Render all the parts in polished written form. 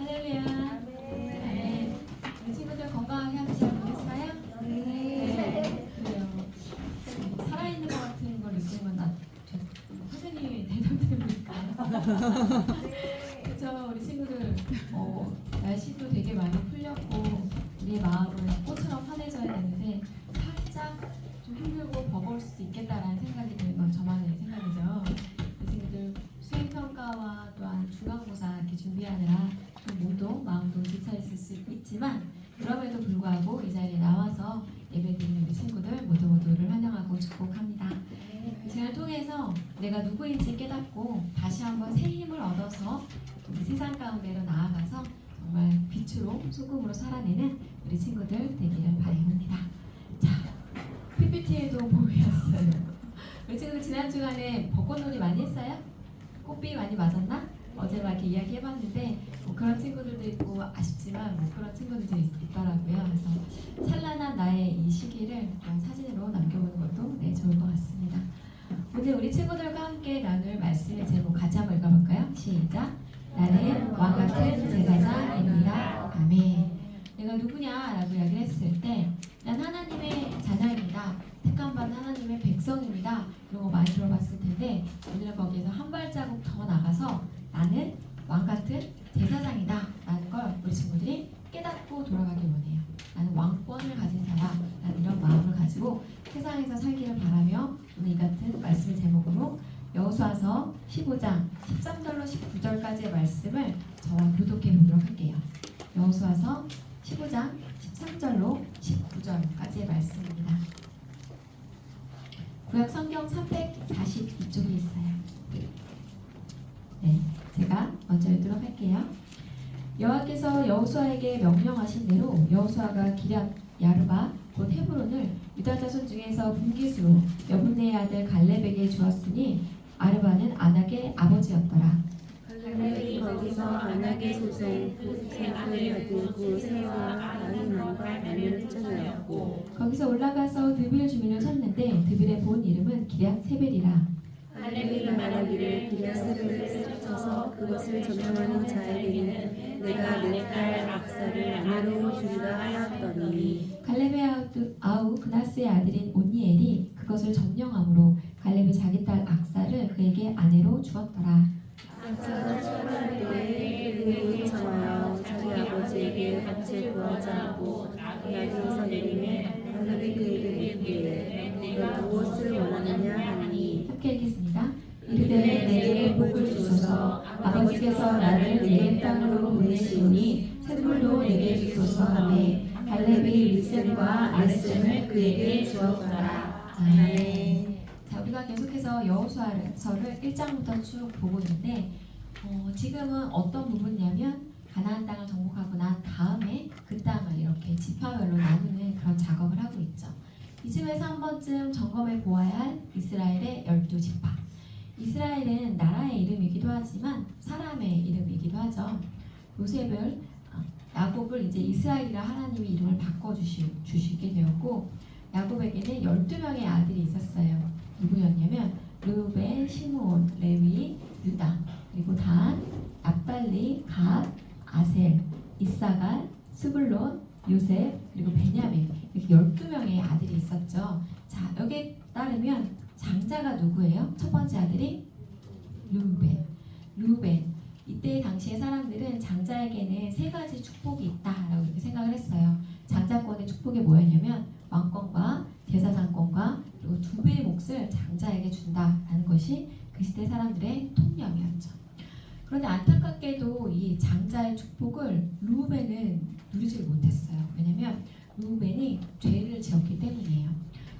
할렐루야. 네. 우리 친구들 건강하게 한 주 잘 보냈어요? 네. 그래요. 살아있는 것 같은 걸 느끼는 건 선생님이 대답해보니까. 그쵸, 우리 친구들 날씨도 되게 많이 풀렸고 우리의 마음은 꽃처럼 환해져야 되는데 살짝 좀 힘들고 버거울 수도 있겠다라는 생각이 드는 건 저만의 생각이죠. 우리 친구들 수행평가와 또한 중간고사 이렇게 준비하느라 좀 몸도 마음도 지쳐있을 수 있지만 그럼에도 불구하고 이 자리에 나와서 예배드리는 우리 친구들 모두를 환영하고 축복합니다. 제가 통해서 내가 누구인지 깨닫고 다시 한번 새 힘을 얻어서 우리 세상 가운데로 나아가서 정말 빛으로 소금으로 살아내는 우리 친구들 되기를 바랍니다. 자, PPT에도 보였어요. 우리 친구들 지난 주간에 벚꽃놀이 많이 했어요? 꽃비 많이 맞았나? 어제 막 이렇게 이야기해봤는데 뭐 그런 친구들도 있고 아쉽지만 뭐 그런 친구들도 있더라고요. 그래서 찬란한 나의 이 시기를 사진으로 남겨보는 것도 좋을 것 같습니다. 오늘 우리 친구들과 함께 나눌 말씀의 제목 같이 한번 읽어볼까요? 시작! 나는 왕같은 제사장입니다. 아멘. 내가 누구냐라고 이야기를 했을 때 난 하나님의 자녀입니다. 택함받은 하나님의 백성입니다. 이런 거 많이 들어봤을 텐데 오늘은 거기에서 한 발자국 더 나가서 나는 왕같은 제사장이다 라는 걸 우리 친구들이 깨닫고 돌아가기 원해요. 나는 왕권을 가진 자야. 나는 이런 마음을 가지고 세상에서 살기를 바라며 오늘 이 같은 말씀의 제목으로 여호수아서 15장 13절로 19절까지의 말씀을 저와 교독해 보도록 할게요. 여호수아서 15장 13절로 19절까지의 말씀입니다. 구약 성경 342쪽에 있어요. 네, 제가 먼저 읽도록 할게요. 여호와께서 여호수아에게 명령하신 대로 여호수아가 기럇 야르바 곧 헤브론을 유다 자손 중에서 분깃으로 여분네의 아들 갈렙에게 주었으니 아르바는 아낙의 아버지였더라. 갈렙이 거기서 아낙의 소생 아들을 가진 구세와 아히만과 말을 찾아였고 거기서 올라가서 드빌 주민을 찾는데 드빌의 본 이름은 기럇 세벨이라. 갈렙이 말하기를 기럇 세벨을 쳐서 그것을 점령하는 자에게는 내가 내 딸 악사를 아내로 주리라 하였더니 갈렙의 아우 그나스의 아들인 온니엘이 그것을 점령함으로 갈렙이 자기 딸 악사를 그에게 아내로 주었더라. 악사가 출발할 때에 그에게 청하여 자기 아버지에게 밭을 구하자 하고 나귀에서 내리매 갈렙이 그에게 이르되 네가 무엇을 원하느냐 하니 함께 읽겠습니다. 이르되 내게 복을 주소서 아버지께서 나를 내 땅으로 보내시오니 샘물도 내게 주소서 하매 갈렙이 윗샘과 랫샘을 그에게 주었더라. 아멘. 자, 우리가 계속해서 여호수아서를 1장부터 쭉 보고 있는데 지금은 어떤 부분이냐면 가나안 땅을 정복하고 난 다음에 그 땅을 이렇게 지파별로 나누는 그런 작업을 하고 있죠. 이쯤에서 한 번쯤 점검해 보아야 할 이스라엘의 12지파. 이스라엘은 나라의 이름이기도 하지만 사람의 이름이기도 하죠. 요셉을 야곱을 이제 이스라엘이라 하나님이 이름을 바꿔주시게 되었고 야곱에게는 12명의 아들이 있었어요. 누구였냐면 르우벤, 시므온, 레위, 유다, 그리고 단, 납달리, 갓, 아셀, 이사갈, 스불론, 요셉, 그리고 베냐민 이렇게 12명의 아들이 있었죠. 자, 여기에 따르면 장자가 누구예요? 첫 번째 아들이 르우벤. 이때 당시의 사람들은 장자에게는 세 가지 축복이 있다라고 이렇게 생각을 했어요. 장자권의 축복이 뭐였냐면 왕권과 제사장권과 그리고 2배의 몫을 장자에게 준다라는 것이 그 시대 사람들의 통념이었죠. 그런데 안타깝게도 이 장자의 축복을 르우벤은 누리지 못했어요. 왜냐면 르우벤이 죄를 지었기 때문이에요.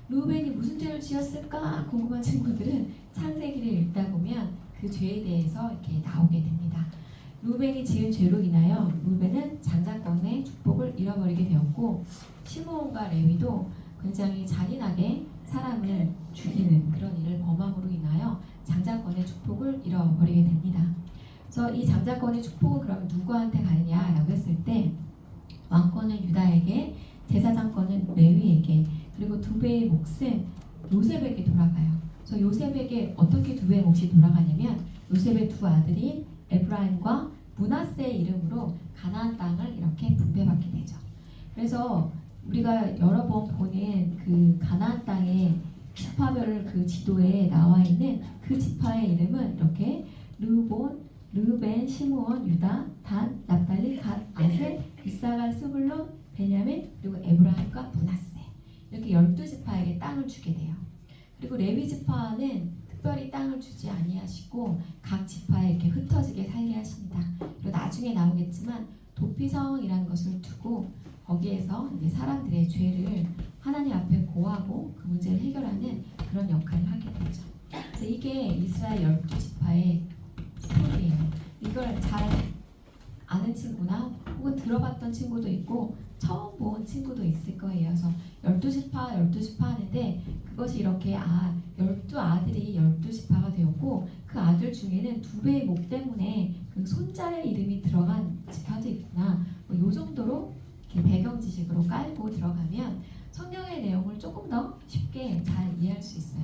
르우벤이 무슨 죄를 지었을까 궁금한 친구들은 창세기를 읽다 보면 그 죄에 대해서 이렇게 나오게 됩니다. 르우벤이 지은 죄로 인하여 르우벤은 장자권의 축복을 잃어버리게 되었고 시므온과 레위도 굉장히 잔인하게 사람을 죽이는 그런 일을 범함으로 인하여 장자권의 축복을 잃어버리게 됩니다. 그래서 이 장자권의 축복은 그럼 누구한테 가느냐라고 했을 때 왕권은 유다에게, 제사장권은 레위에게, 그리고 2배의 몫은 요셉에게 돌아가요. 그래서 요셉에게 어떻게 2배의 몫이 돌아가냐면 요셉의 두 아들인 에브라임과 므낫세의 이름으로 가나안 땅을 이렇게 분배받게 되죠. 그래서 우리가 여러 번 보는 그 가나안 땅의 지파별 그 지도에 나와 있는 그 지파의 이름은 이렇게 르본, 르벤, 시므온, 유다, 단, 납달리, 갓, 아셀, 이사갈, 스불론, 베냐민, 그리고 에브라임과 므낫세 이렇게 12지파에게 땅을 주게 돼요. 그리고 레위 지파는 특별히 땅을 주지 아니하시고 각 지파에 이렇게 흩어지게 살게 하십니다. 그리고 나중에 나오겠지만 도피성이라는 것을 두고 거기에서 이제 사람들의 죄를 하나님 앞에 고하고 그 문제를 해결하는 그런 역할을 하게 되죠. 그래서 이게 이스라엘 12지파의 스토리예요. 이걸 잘 아는 친구나 혹은 들어봤던 친구도 있고 처음 본 친구도 있을 거예요. 그래서 12지파 하는데 그것이 이렇게 12아들이 12지파가 되었고 그 아들 중에는 2배의 목 때문에 그 손자의 이름이 들어간 지파도 있구나. 이 정도로 이렇게 배경 지식으로 깔고 들어가면 성경의 내용을 조금 더 쉽게 잘 이해할 수 있어요.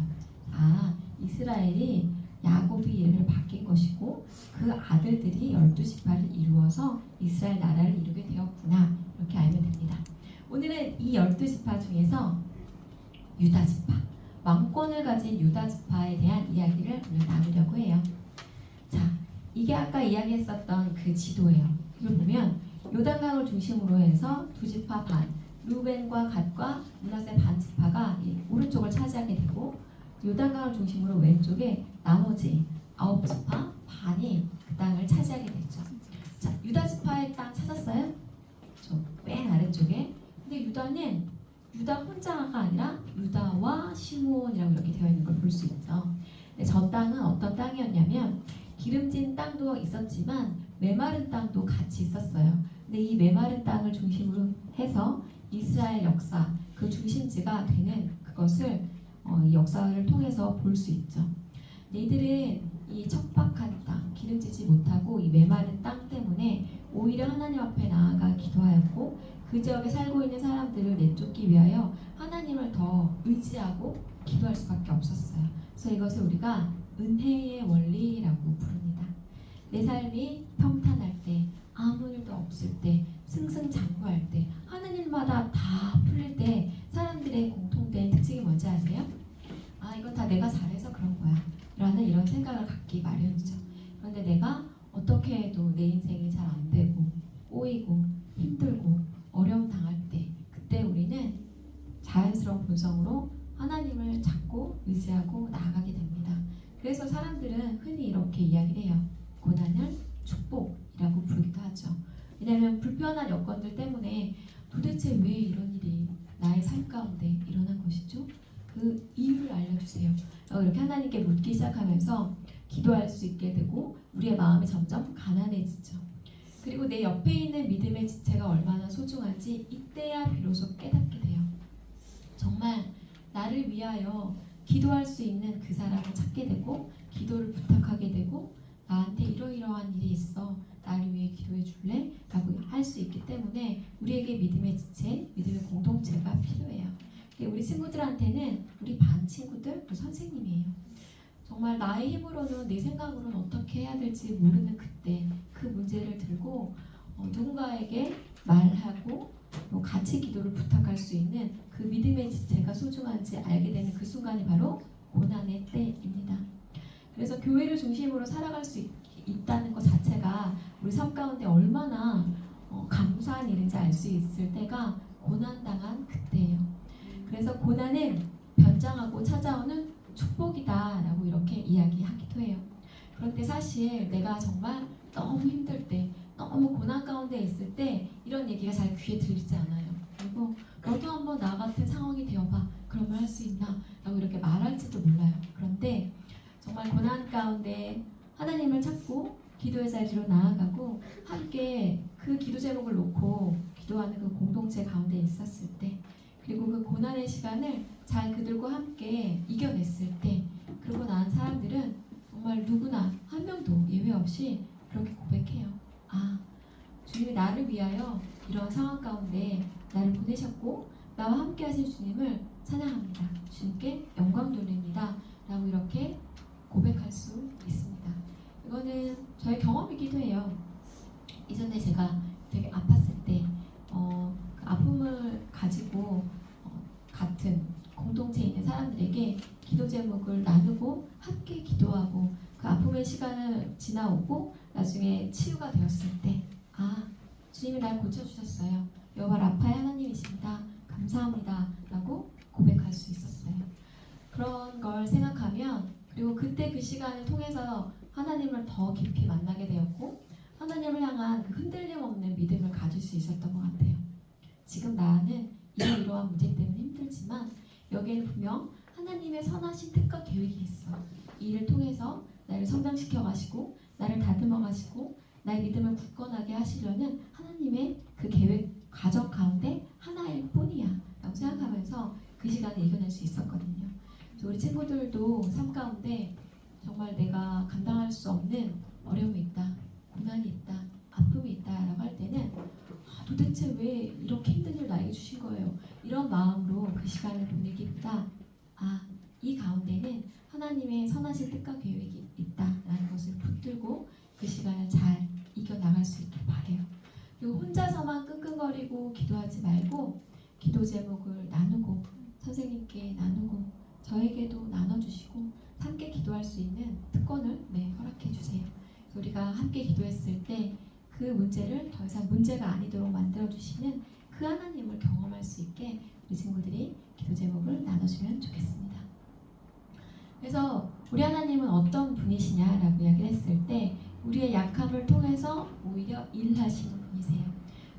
이스라엘이 야곱이 이름을 바뀐 것이고 그 아들들이 12지파를 이루어서 이스라엘 나라를 이루게 되었구나. 이렇게 알면 됩니다. 오늘은 이 12지파 중에서 유다지파, 왕권을 가진 유다지파에 대한 이야기를 오늘 나누려고 해요. 자, 이게 아까 이야기했었던 그 지도예요. 이걸 보면 요단강을 중심으로 해서 2지파 반, 루벤과 갓과 므낫세 반 지파가 이 오른쪽을 차지하게 되고 요단강을 중심으로 왼쪽에 나머지 9지파 반이 그 땅을 차지하게 되죠. 자, 유다 지파의 땅 찾았어요? 맨 아래쪽에. 근데 유다는 유다 혼자가 아니라 유다와 시므온이라고 이렇게 되어 있는 걸 볼 수 있죠. 근데 저 땅은 어떤 땅이었냐면 기름진 땅도 있었지만 메마른 땅도 같이 있었어요. 근데 이 메마른 땅을 중심으로 해서 이스라엘 역사 그 중심지가 되는 그것을 이 역사를 통해서 볼 수 있죠. 이들은 이 척박한 땅, 기름지지 못하고 이 메마른 땅 때문에 오히려 하나님 앞에 나아가 기도하였고 그 지역에 살고 있는 사람들을 내쫓기 위하여 하나님을 더 의지하고 기도할 수밖에 없었어요. 그래서 이것을 우리가 은혜의 원리라고 부릅니다. 내 삶이 평탄할 때, 아무 일도 없을 때, 승승장구할 때, 하는 일마다 다 풀릴 때 사람들의 공통된 특징이 뭔지 아세요? 이건 다 내가 잘해서 그런 거야 라는 이런 생각을 갖기 마련이죠. 그런데 내가 어떻게 해도 내 인생이 잘 안 되고 꼬이고 힘들고 어려움 당할 때 그때 우리는 자연스러운 본성으로 하나님을 찾고 의지하고 나아가게 됩니다. 그래서 사람들은 흔히 이렇게 이야기를 해요. 고난을 축복이라고 부르기도 하죠. 왜냐하면 불편한 여건들 때문에 도대체 왜 이런 일이 나의 삶 가운데 일어난 것이죠? 그 이유를 알려주세요. 이렇게 하나님께 묻기 시작하면서 기도할 수 있게 되고 우리의 마음이 점점 가난해지죠. 그리고 내 옆에 있는 믿음의 지체가 얼마나 소중한지 이때야 비로소 깨닫게 돼요. 정말 나를 위하여 기도할 수 있는 그 사람을 찾게 되고 기도를 부탁하게 되고 나한테 이러이러한 일이 있어 나를 위해 기도해 줄래? 라고 할 수 있기 때문에 우리에게 믿음의 지체, 믿음의 공동체가 필요해요. 우리 친구들한테는 우리 반 친구들, 또 선생님이에요. 정말 나의 힘으로는 내 생각으로는 어떻게 해야 될지 모르는 그때 그 문제를 들고 누군가에게 말하고 같이 기도를 부탁할 수 있는 그 믿음의 지체가 소중한지 알게 되는 그 순간이 바로 고난의 때입니다. 그래서 교회를 중심으로 살아갈 수 있다는 것 자체가 우리 삶 가운데 얼마나 감사한 일인지 알 수 있을 때가 고난당한 그때예요. 그래서 고난은 변장하고 찾아오는 축복이다 라고 이렇게 이야기하기도 해요. 그런데 사실 내가 정말 너무 힘들 때, 너무 고난 가운데 있을 때 이런 얘기가 잘 귀에 들리지 않아요. 그리고 너도 한번 나 같은 상황이 되어봐. 그러면 할 수 있나? 라고 이렇게 말할지도 몰라요. 그런데 정말 고난 가운데 하나님을 찾고 기도의 자리로 나아가고 함께 그 기도 제목을 놓고 기도하는 그 공동체 가운데 있었을 때 그리고 그 고난의 시간을 잘 그들과 함께 이겨냈을 때 그러고 난 사람들은 정말 누구나 한 명도 예외 없이 그렇게 고백해요. 주님이 나를 위하여 이런 상황 가운데 나를 보내셨고 나와 함께 하신 주님을 찬양합니다. 주님께 영광 돌립니다. 라고 이렇게 고백할 수 있습니다. 이거는 저의 경험이기도 해요. 예전에 제가 되게 아팠을 때 그 아픔을 가지고 같은 공동체에 있는 사람들에게 기도 제목을 나누고 함께 기도하고 그 아픔의 시간을 지나오고 나중에 치유가 되었을 때 주님이 날 고쳐주셨어요. 여호와 라파의 하나님이십니다. 감사합니다 라고 고백할 수 있었어요. 그런 걸 생각하면 그리고 그때 그 시간을 통해서 하나님을 더 깊이 만나게 되었고 하나님을 향한 그 흔들림 없는 믿음을 가질 수 있었던 것 같아요. 지금 나는 이러한 문제 때문에 힘들지만 여기에는 분명 하나님의 선하신 뜻과 계획이 있어. 이 일을 통해서 나를 성장시켜 가시고 나를 다듬어 가시고 나의 믿음을 굳건하게 하시려는 하나님의 그 계획 과정 가운데 하나일 뿐이야 라고 생각하면서 그 시간을 이겨낼 수 있었거든요. 우리 친구들도 삶 가운데 정말 내가 감당할 수 없는 어려움이 있다, 고난이 있다, 아픔이 있다라고 할 때는 도대체 왜 이렇게 힘든 일 나에게 주신 거예요? 이런 마음으로 그 시간을 보내기보다 이 가운데는 하나님의 선하신 뜻과 계획이 있다라는 것을 붙들고 그 시간을 잘 이겨나갈 수 있길 바래요. 그리고 혼자서만 끙끙거리고 기도하지 말고 기도 제목을 나누고 선생님께 나누고 저에게도 나눠주시고 함께 기도할 수 있는 특권을 허락해 주세요. 우리가 함께 기도했을 때 그 문제를 더 이상 문제가 아니도록 만들어주시는 그 하나님을 경험할 수 있게 우리 친구들이 기도 제목을 나눠주면 좋겠습니다. 그래서 우리 하나님은 어떤 분이시냐라고 이야기를 했을 때 우리의 약함을 통해서 오히려 일하시는 분이세요.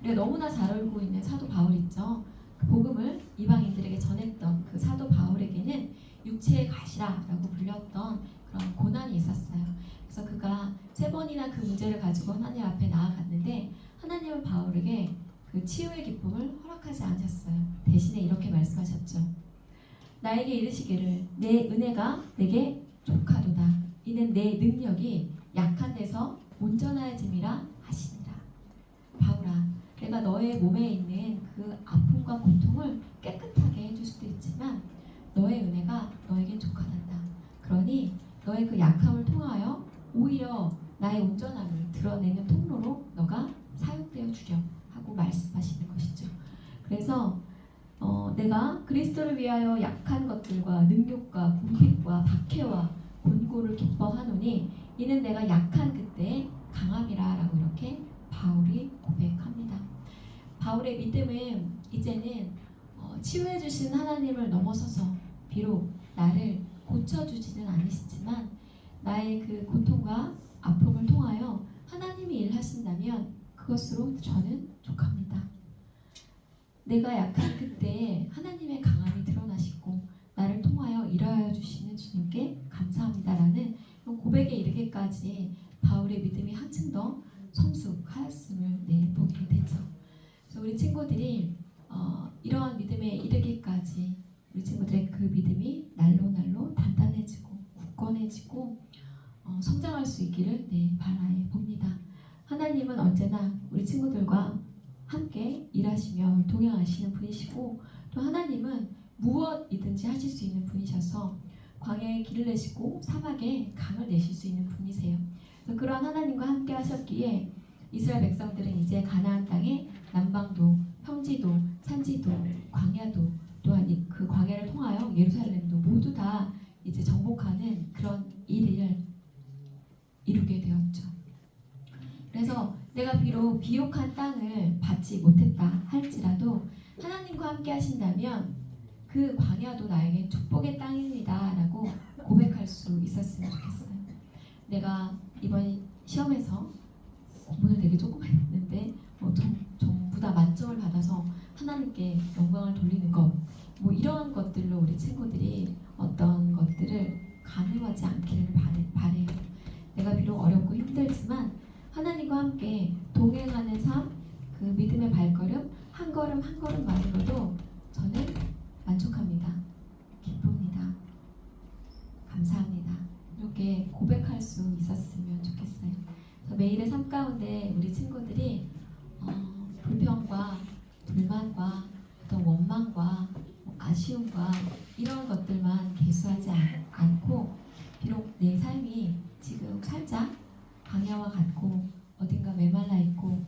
우리가 너무나 잘 알고 있는 사도 바울 있죠. 그 복음을 이방인들에게 전했던 그 사도 바울에게는 육체의 가시라라고 불렸던 그런 고난이 있었어요. 그래서 그가 3번이나 그 문제를 가지고 하나님 앞에 나아갔는데 하나님은 바울에게 그 치유의 기쁨을 허락하지 않으셨어요. 대신에 이렇게 말씀하셨죠. 나에게 이르시기를 내 은혜가 내게 족하도다. 이는 내 능력이 약한 데서 온전하여짐이라 하시니라. 바울아, 내가 너의 몸에 있는 그 아픔과 고통을 깨끗하게 해줄 수도 있지만 너의 은혜가 너에게 족하단다. 그러니 너의 그 약함을 통하여 오히려 나의 온전함을 드러내는 통로로 너가 사용되어 주려 하고 말씀하시는 것이죠. 그래서 내가 그리스도를 위하여 약한 것들과 능욕과 궁핍과 박해와 곤고를 기뻐하노니 이는 내가 약한 그때의 강함이라 라고 이렇게 바울이 고백합니다. 바울의 믿음은 이제는 치유해 주신 하나님을 넘어서서 비록 나를 고쳐주지는 않으시지만 나의 그 고통과 아픔을 통하여 하나님이 일하신다면 그것으로 저는 족합니다. 내가 약한 그때에 하나님의 강함이 드러나시고 나를 통하여 일하여 주시는 주님께 감사합니다라는 고백에 이르기까지 바울의 믿음이 한층 더 성숙하였음을 보게 되죠. 그래서 우리 친구들이 이러한 믿음에 이르기까지 우리 친구들의 그 믿음이 날로 단단해지고 굳건해지고 성장할 수 있기를 바라해 봅니다. 하나님은 언제나 우리 친구들과 함께 일하시며 동행하시는 분이시고 또 하나님은 무엇이든지 하실 수 있는 분이셔서 광야에 길을 내시고 사막에 강을 내실 수 있는 분이세요. 그래서 그런 하나님과 함께 하셨기에 이스라엘 백성들은 이제 가나안 땅에 남방도, 평지도, 산지도, 광야도 또한 그 광야를 통하여 예루살렘도 모두 다 이제 정복하는 그런 일을 이루게 되었죠. 그래서 내가 비록 비옥한 땅을 받지 못했다 할지라도 하나님과 함께 하신다면 그 광야도 나에게 축복의 땅입니다 라고 고백할 수 있었으면 좋겠어요. 내가 이번 시험에서 공부는 되게 조금 했는데 전부 다 만점을 받아서 하나님께 영광을 돌리는 것 이런 것들로 우리 친구들이 어떤 것들을 가늠하지 않기를 바래요. 내가 비록 어렵고 힘들지만 하나님과 함께 동행하는 삶, 그 믿음의 발걸음 한 걸음 한 걸음만으로도 저는 만족합니다. 기쁩니다. 감사합니다. 이렇게 고백할 수 있었으면 좋겠어요. 매일의 삶 가운데 우리 친구들이 불평과 불만과 어떤 원망과 아쉬움과 이런 것들만 개수하지 않고 비록 내 삶이 지금 살짝 광야와 같고 어딘가 메말라 있고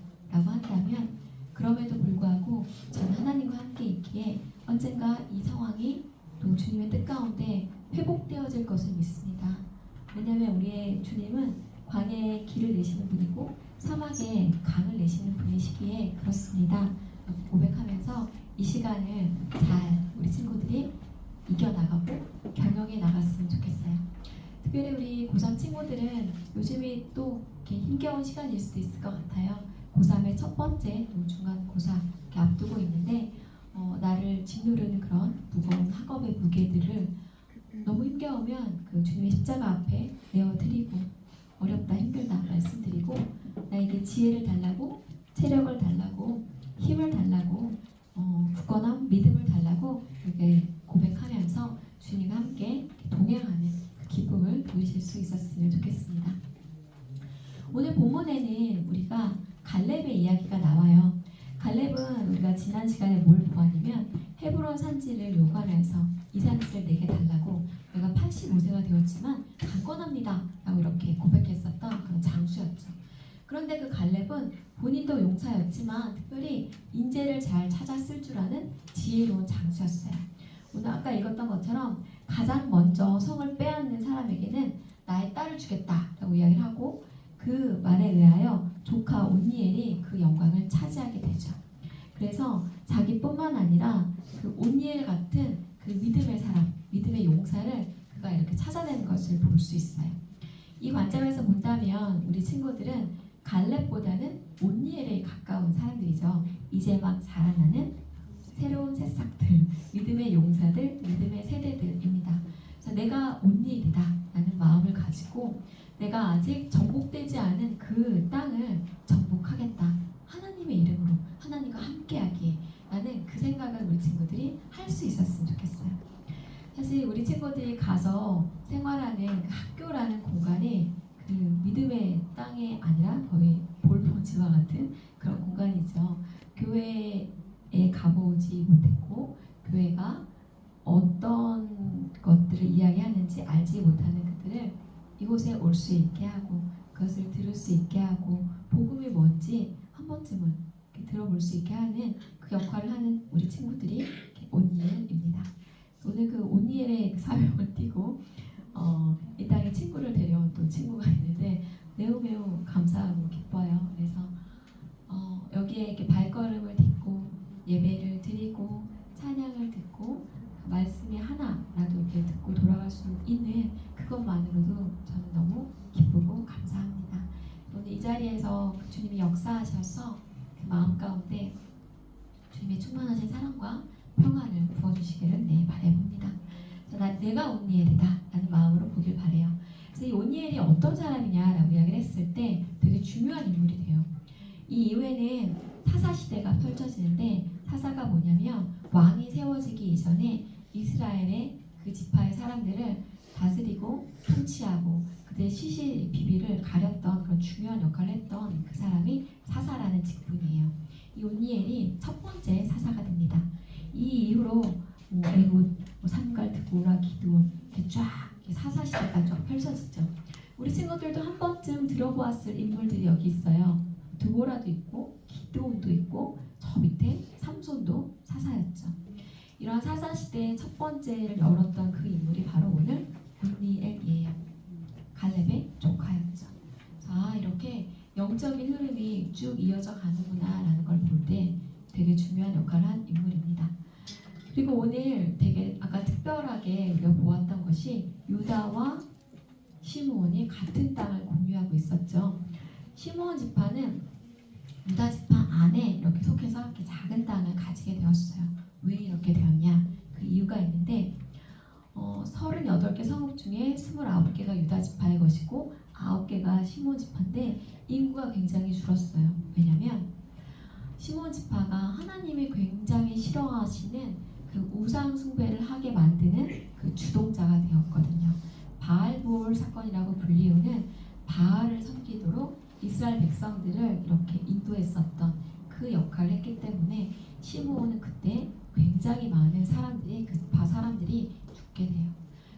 주님의 뜻 가운데 회복되어질 것을 믿습니다. 왜냐하면 우리의 주님은 광야에 길을 내시는 분이고 사막에 강을 내시는 분이시기에 그렇습니다. 고백하면서 이 시간을 잘 우리 친구들이 이겨나가고 경영해 나갔으면 좋겠어요. 특별히 우리 고3 친구들은 요즘이 또 이렇게 힘겨운 시간일 수도 있을 것 같아요. 고3의 첫 번째 또 중간고사 이렇게 앞두고 있는데 나를 짓누르는 그런 무거운 학업의 무게들을 너무 힘겨우면 그 주님의 십자가 앞에 내어드리고 어렵다 힘들다 말씀드리고 나에게 지혜를 달라고 체력을 달라고 힘을 달라고 굳건함 믿음을 달라고 이렇게 고백하면서 주님과 함께 동행하는 그 기쁨을 누리실 수 있었으면 좋겠습니다. 오늘 본문에는 우리가 갈렙의 이야기가 나와요. 갈렙은 우리가 지난 시간에 뭘 보았냐면 헤브론 산지를 요구하면서 이 산지를 내게 달라고 내가 85세가 되었지만 강권합니다 라고 이렇게 고백했었던 그런 장수였죠. 그런데 그 갈렙은 본인도 용사였지만 특별히 인재를 잘 찾아 쓸 줄 아는 지혜로운 장수였어요. 오늘 아까 읽었던 것처럼 가장 먼저 성을 빼앗는 사람에게는 나의 딸을 주겠다라고 이야기를 하고 그 말에 의하여 조카 온니엘이 그 영광을 차지하게 되죠. 그래서 자기뿐만 아니라 그 온니엘 같은 그 믿음의 사람, 믿음의 용사를 그가 이렇게 찾아낸 것을 볼 수 있어요. 이 관점에서 본다면 우리 친구들은 갈렙보다는 온니엘에 가까운 사람들이죠. 이제 막 자라나는 새로운 새싹들, 믿음의 용사들, 믿음의 세대들입니다. 그래서 내가 온니엘이다 라는 마음을 가지고 내가 아직 정복되지 않은 그 땅을 정복하겠다. 하나님의 이름으로 하나님과 함께하기에 라는 그 생각을 우리 친구들이 할 수 있었으면 좋겠어요. 사실 우리 친구들이 가서 생활하는 그 학교라는 공간이 그 믿음의 땅이 아니라 거의 볼모지와 같은 그런 공간이죠. 교회에 가보지 못했고 교회가 어떤 것들을 이야기하는지 알지 못하는 그들을 이곳에 올 수 있게 하고 그것을 들을 수 있게 하고 복음이 뭔지 한 번쯤은 들어볼 수 있게 하는 그 역할을 하는 우리 친구들이 온니엘입니다. 오늘 그 온니엘의 그 사명을 띠고 이 땅에 친구를 데려온 또 친구가 있는데 매우 감사하고 기뻐요. 그래서 여기에 이렇게 발걸음을 딛고 예배를 드리고 찬양을 듣고 말씀이 하나라도 이렇게 듣고 돌아갈 수 있는 그것만으로도 저는 너무 기쁘고 감사합니다. 오늘 이 자리에서 주님이 역사하셔서 그 마음 가운데 주님의 충만하신 사랑과 평안을 부어주시기를 바라봅니다. 내가 온니엘이다 라는 마음으로 보길 바래요. 그래서 이 온니엘이 어떤 사람이냐라고 이야기를 했을 때 되게 중요한 인물이 돼요. 이 이후에는 사사시대가 펼쳐지는데 사사가 뭐냐면 왕이 세워지기 이전에 이스라엘의 그 지파의 사람들을 다스리고 통치하고 그들의 시시 비비를 가렸던 그런 중요한 역할을 했던 그 사람이 사사라는 직분이에요. 이 온니엘이 첫 번째 사사가 됩니다. 이 이후로 에훗, 삼갈, 드보라, 기드온 이렇게 쫙 사사시대가 쫙 펼쳐지죠. 우리 친구들도 한 번쯤 들어보았을 인물들이 여기 있어요. 드보라도 있고 기드온도 있고 저 밑에 삼손도 사사였죠. 이러한 사사시대의 첫 번째를 열었던 그 인물이 바로 오늘 온니엘이에요. 갈렙의 조카였죠. 자, 이렇게 영적인 흐름이 쭉 이어져 가는구나 라는 걸 볼 때 되게 중요한 역할을 한 인물입니다. 그리고 오늘 되게 아까 특별하게 우리가 보았던 것이 유다와 시므온이 같은 땅을 공유하고 있었죠. 시므온 지파는 유다 지파 안에 이렇게 속해서 이렇게 작은 땅을 가지게 되었어요. 왜 이렇게 되었냐? 그 이유가 있는데 38개 성읍 중에 29개가 유다 지파의 것이고 9개가 시므온 지파인데 인구가 굉장히 줄었어요. 왜냐면 시므온 지파가 하나님이 굉장히 싫어하시는 그 우상 숭배를 하게 만드는 그 주동자가 되었거든요. 바알볼 사건이라고 불리우는 바알을 섬기도록 이스라엘 백성들을 이렇게 인도했었던 그 역할을 했기 때문에 시므온은 그때 굉장히 많은 사람들이 그 지파 사람들이 죽게 돼요.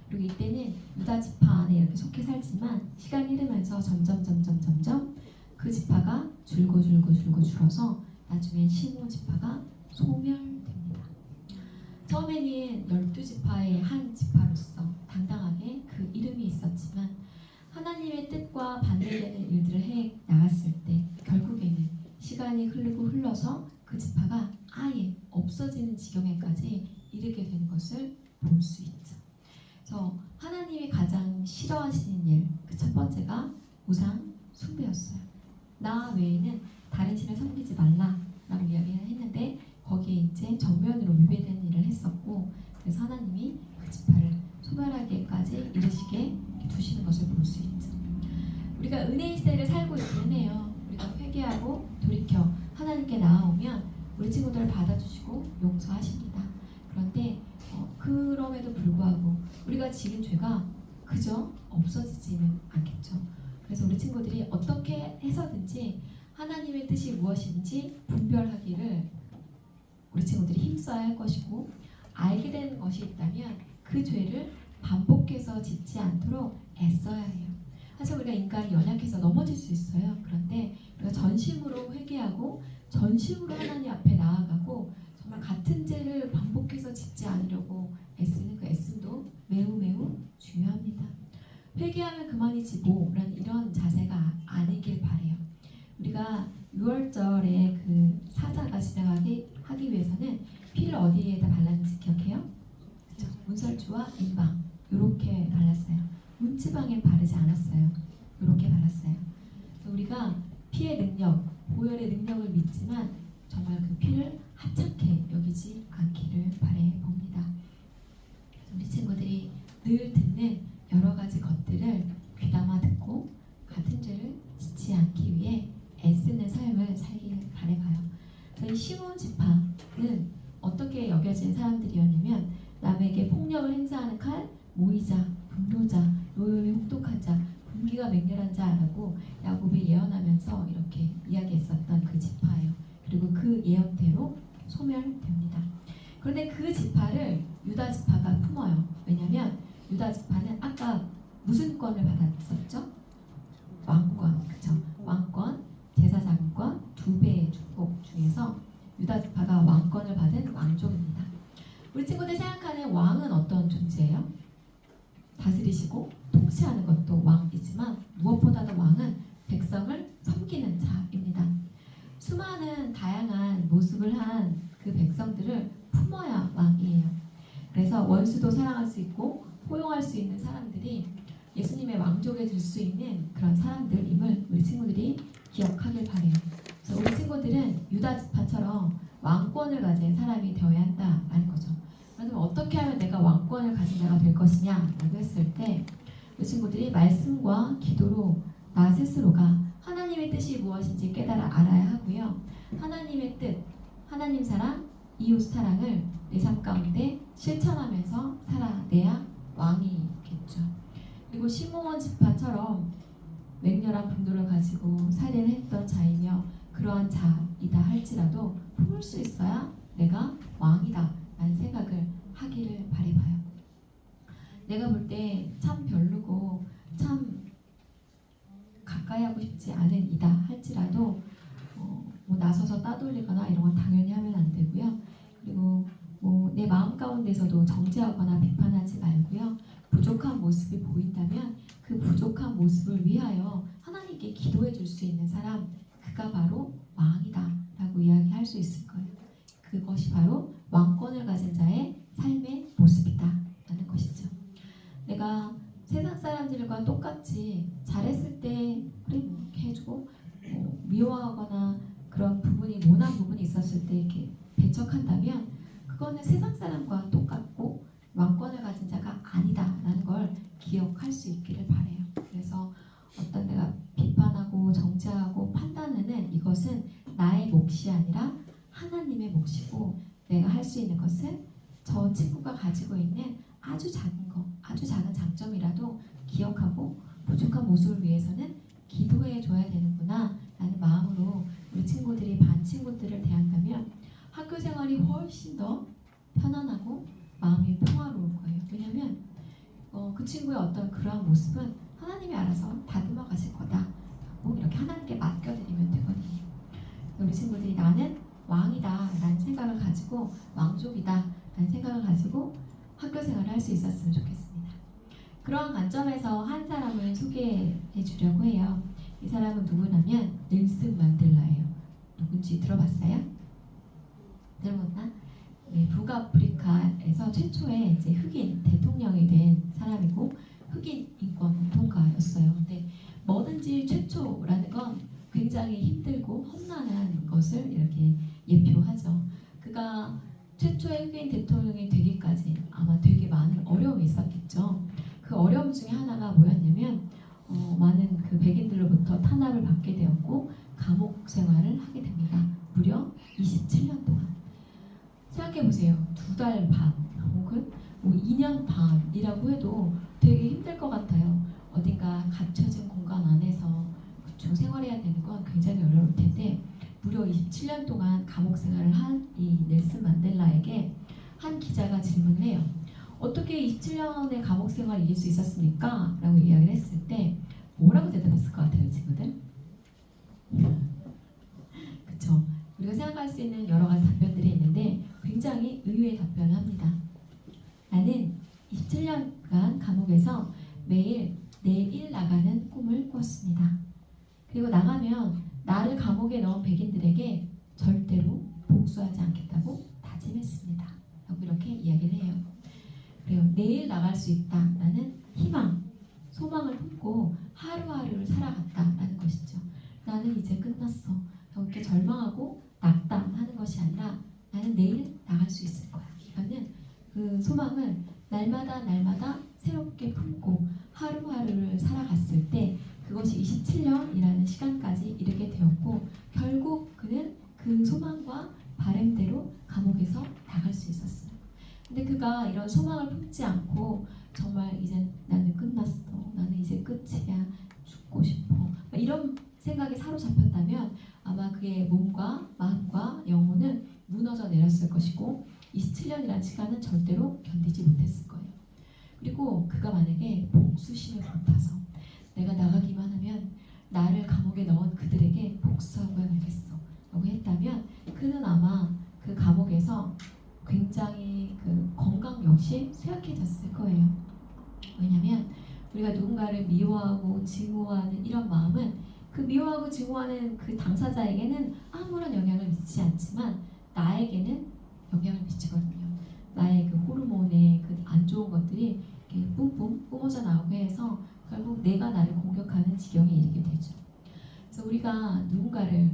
그리고 이때는 유다 지파 안에 이렇게 속해 살지만 시간이 흐르면서 점점 그 지파가 줄고 줄어서 나중엔 시므온 지파가 소멸됩니다. 처음에는 12지파의 한 지파로서 당당하게 그 이름이 있었지만 하나님의 뜻과 반대되는 일들을 해 나갔을 때 결국에는 시간이 흐르고 흘러서 그 지파가 아예 없어지는 지경에까지 이르게 된 것을 볼 수 있죠. 그래서 하나님이 가장 싫어하시는 일, 그 첫 번째가 우상 숭배였어요. 나 외에는 다른 신을 섬기지 말라라고 이야기를 했는데 거기에 이제 정면으로 위배되는 일을 했었고, 그래서 하나님이 그 지파를 소멸하기까지 이르시게 두시는 것을 볼 수 있죠. 우리가 은혜의 시대를 살고 있기는 해요. 우리가 회개하고 돌이켜 하나님께 나아오면 우리 친구들을 받아주시고 용서하십니다. 그런데 그럼에도 불구하고 우리가 지은 죄가 그저 없어지지는 않겠죠. 그래서 우리 친구들이 어떻게 해서든지 하나님의 뜻이 무엇인지 분별하기를 우리 친구들이 힘써야 할 것이고, 알게 되는 것이 있다면 그 죄를 반복해서 짓지 않도록 애써야 해요. 사실 우리가 인간이 연약해서 넘어질 수 있어요. 그런데 우리가 전심으로 회개하고 전심으로 하나님 앞에 나아가고 정말 같은 죄를 반복해서 짓지 않으려고 애쓰는 그 애씀도 매우 매우 중요합니다. 회개하면 그만이지 뭐라는 이런 자세가 아니길 바래요. 우리가 6월절에 그 사자가 지나가기 위해서는 피를 어디에다 발랐는지 기억해요? 그렇죠? 문설주와 인방 이렇게 발랐어요. 문지방에 바르지 않았어요. 이렇게 발랐어요. 그래서 우리가 피의 능력, 보혈의 능력을 믿지만 정말 그 피를 하찮게 여기지 않기를 바라봅니다. 우리 친구들이 늘 듣는 여러 가지 것들을 귀담아 듣고 같은 죄를 짓지 않기 위해 애쓰는 삶을 살길 바라봐요. 저희 시몬 지파는 어떻게 여겨진 사람들이었냐면 남에게 폭력을 행사하는 칼, 모의자, 분노자, 노염이 혹독한 자, 군기가 맹렬한 자라고 야곱이 예언하면서 이렇게 이야기했었던 그 지파예요. 그리고 그 예언대로 소멸됩니다. 그런데 그 지파를 유다 지파가 품어요. 왜냐하면 유다 지파는 아까 무슨 권을 받았었죠? 왕권, 그렇죠? 왕권, 제사장과 2배의 축복 중에서 유다 지파가 왕권을 받은 왕족입니다. 우리 친구들 생각하는 왕은 어떤 존재예요? 다스리시고 통치하는 것도 왕이지만 무엇보다도 왕은 백성을 섬기는 자입니다. 수많은 다양한 모습을 한 그 백성들을 품어야 왕이에요. 그래서 원수도 사랑할 수 있고 포용할 수 있는 사람들이 예수님의 왕족에 들 수 있는 그런 사람들임을 우리 친구들이 기억하길 바래요. 그래서 우리 친구들은 유다 지파처럼 왕권을 가진 사람이 되어야 한다라는 거죠. 그러면 어떻게 하면 내가 왕권을 가진 자가 될 것이냐라고 했을 때 우리 친구들이 말씀과 기도로 나 스스로가 하나님의 뜻이 무엇인지 깨달아 알아야 하고요. 하나님의 뜻, 하나님 사랑, 이웃 사랑을 내 삶 가운데 실천하면서 살아내야 왕이겠죠. 그리고 시므온 지파처럼 맹렬한 분노를 가지고 살인을 했던 자이며 그러한 자이다 할지라도 품을 수 있어야 내가 왕이다 라는 생각을 하기를 바라봐요. 내가 볼 때 참 별로고 참 가까이 하고 싶지 않은 이다 할지라도 뭐 나서서 따돌리거나 이런 건 당연히 하면 안 되고요. 그리고 뭐 내 마음 가운데서도 정죄하거나 비판하지 말고요. 부족한 모습이 보인다면 그 부족한 모습을 위하여 하나님께 기도해 줄 수 있는 사람, 그가 바로 왕이다 라고 이야기할 수 있을 거예요. 그것이 바로 왕권을 가진 자의 삶의 모습이다 라는 것이죠. 내가 세상 사람들과 똑같이 잘했을 때 그래 이렇게 해주고 미워하거나 그런 부분이 모난 부분이 있었을 때 이렇게 배척한다면 그거는 세상 사람과 똑같고 왕권을 가진 자가 아니다라는 걸 기억할 수 있기를 바라요. 그래서 어떤 내가 비판하고 정죄하고 판단하는 이것은 나의 몫이 아니라 하나님의 몫이고, 내가 할 수 있는 것은 저 친구가 가지고 있는 아주 작은 거, 아주 작은 장점이라도 기억하고 부족한 모습을 위해서는 기도해 줘야 되는구나 라는 마음으로 우리 친구들이 반 친구들을 대한다면 학교 생활이 훨씬 더 편안하고 마음이 평화로울 거예요. 왜냐하면 그 친구의 어떤 그러한 모습은 하나님이 알아서 다듬어 가실 거다 뭐 이렇게 하나님께 맡겨드리면 되거든요. 우리 친구들이 나는 왕이다 라는 생각을 가지고 왕족이다 라는 생각을 가지고 학교 생활을 할 수 있었으면 좋겠습니다. 그러한 관점에서 한 사람을 소개해 주려고 해요. 이 사람은 누구냐면 넬슨 만델라예요. 누군지 들어봤어요? 들어봤나? 네, 북아프리카에서 최초의 이제 흑인 대통령이 된 사람이고 흑인 인권 운동가였어요. 근데 뭐든지 최초라는 건 굉장히 힘들고 험난한 것을 이렇게 예표하죠. 그가 최초의 흑인 대통령이 되기까지 아마 되게 많은 어려움이 있었겠죠. 그 어려움 중에 하나가 뭐였냐면 많은 그 백인들로부터 탄압을 받게 되었고 감옥 생활을 하게 됩니다. 무려 27년 동안. 생각해보세요. 2달 반 혹은 뭐 2년 반이라고 해도 되게 힘들 것 같아요. 어딘가 갇혀진 공간 안에서 그쵸, 생활해야 되는 건 굉장히 어려울 텐데 무려 27년 동안 감옥 생활을 한 이 넬슨 만델라에게 한 기자가 질문을 해요. 어떻게 27년의 감옥 생활을 이길 수 있었습니까? 라고 이야기를 했을 때 뭐라고 대답했을 것 같아요, 친구들? 그쵸? 우리가 생각할 수 있는 여러 가지 답변들이 있는데 굉장히 의외의 답변을 합니다. 나는 27년간 감옥에서 매일 내일 나가는 꿈을 꿨습니다. 그리고 나가면 나를 감옥에 넣은 백인들에게 절대로 복수하지 않겠다고 다짐했습니다. 라고 이렇게 이야기를 해요. 그래요. 내일 나갈 수 있다라는 희망, 소망을 품고 하루하루를 살아갔다라는 것이죠. 나는 이제 끝났어. 이렇게 절망하고 낙담하는 것이 아니라 나는 내일 나갈 수 있을 거야. 이거는 그 소망을 날마다 새롭게 품고 하루하루를 살아갔을 때 그것이 27년이라는 시간까지 이르게 되었고 결국 그는 그 소망과 바램대로 감옥에서 나갈 수 있었어요. 근데 그가 이런 소망을 품지 않고 정말 이제 나는 끝났어. 나는 이제 끝이야. 죽고 싶어. 이런 생각에 사로잡혔다면 아마 그의 몸과 마음과 영혼은 무너져 내렸을 것이고 27년이라는 시간은 절대로 견디지 못했을 거예요. 그리고 그가 만약에 복수심에 불타서 내가 나가기만 하면 나를 감옥에 넣은 그들에게 복수하고 말겠어 라고 했다면 그는 아마 그 감옥에서 굉장히 그 건강 역시 쇠약해졌을 거예요. 왜냐하면 우리가 누군가를 미워하고 증오하는 이런 마음은 그 미워하고 증오하는 그 당사자에게는 아무런 영향을 미치지 않지만 나에게는 영향을 미치거든요. 나의 그 호르몬의 그 안 좋은 것들이 이렇게 뿜뿜 뿜어져 나오게 해서 결국 내가 나를 공격하는 지경에 이르게 되죠. 그래서 우리가 누군가를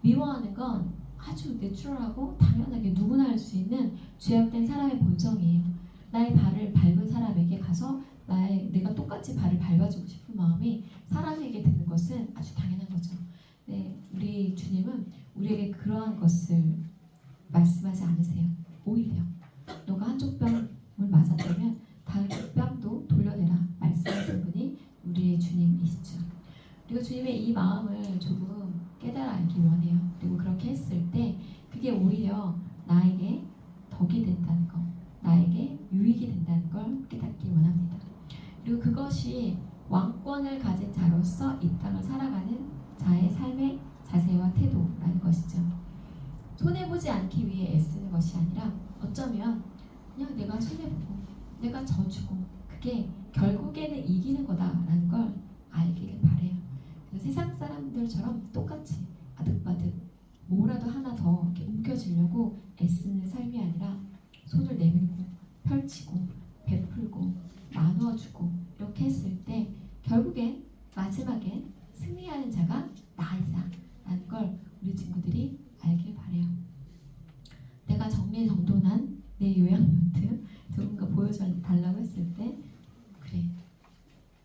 미워하는 건 아주 내추럴하고 당연하게 누구나 할 수 있는 죄악된 사람의 본성이에요. 나의 발을 밟은 사람에게 가서 내가 똑같이 발을 밟아주고 싶은 마음이 사람에게 드는 것은 아주 당연한 거죠. 네, 우리 주님은 우리에게 그러한 것을 말씀하지 않으세요. 오히려 너가 한쪽 뺨을 맞았다면 다른 뺨도 돌려내라 말씀하신 분이 우리의 주님이시죠. 그리고 주님의 이 마음을 조금 깨달아 알기 원해요. 그리고 그렇게 했을 때 그게 오히려 나에게 덕이 된다는 것, 나에게 유익이 된다는 걸 깨닫기 원합니다. 그리고 그것이 왕권을 가진 자로서 이 땅을 살아가는 자의 삶의 자세와 태도라는 것이죠. 손해보지 않기 위해 애쓰는 것이 아니라 어쩌면 그냥 내가 손해보고 내가 져주고 그게 결국에는 이기는 거다라는 걸 알기를 바래요. 그래서 세상 사람들처럼 똑같이 아득바득 뭐라도 하나 더 이렇게 움켜쥐려고 애쓰는 삶이 아니라 손을 내밀고 펼치고 베풀고 나누어주고 이렇게 했을 때 결국엔 마지막에 승리하는 자가 나이다 라는 걸 우리 친구들이 알길 바래요. 내가 정리정돈한 내 요양 노트 누군가 보여달라고 했을 때 그래